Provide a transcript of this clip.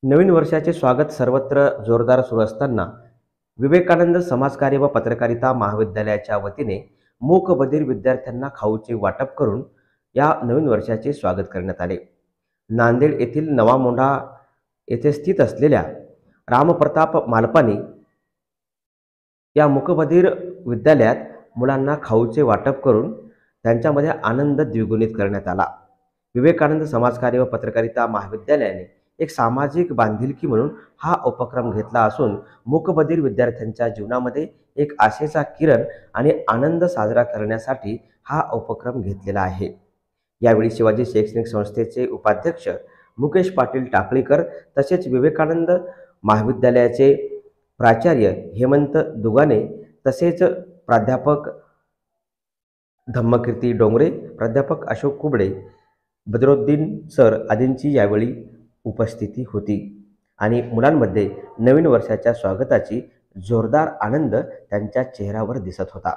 नवीन वर्षाचे स्वागत सर्वत्र जोरदार सुरू असताना विवेकानंद समाजकार्य व पत्रकारिता महाविद्यालयाच्या वतीने मूकबधिर विद्यार्थ्यांना खाऊचे वाटप करून या नवीन वर्षाचे स्वागत करण्यात आले। नांदेड येथील नवा मोंढा येथे स्थित असलेल्या रामप्रताप मालपानी या मूकबधिर विद्यालयात मुलांना खाऊचे वाटप करून त्यांच्यामध्ये आनंद द्विगुणित करण्यात आला। विवेकानंद समाजकार्य व पत्रकारिता महाविद्यालयाने एक सामाजिक बांधिलकी म्हणून हा उपक्रम घेतला असून मूकबधिर विद्यार्थ्यांच्या जीवनामध्ये एक आशेचा किरण आणि आनंद साजरा करण्यासाठी हा उपक्रम घेतलेला आहे। यावेळी शिवाजी शैक्षणिक संस्थेचे उपाध्यक्ष मुकेश पाटील टाकळीकर तसेच विवेकानंद महाविद्यालयाचे प्राचार्य हेमंत दुगाने तसेच प्राध्यापक धम्मकीर्ती डोंगरे, प्राध्यापक अशोक कुबडे, बदरुद्दीन सर आदींची यावेळी उपस्थिती होती आणि मुलांमध्ये नवीन वर्षाच्या स्वागताची जोरदार आनंद त्यांच्या चेहऱ्यावर दिसत होता।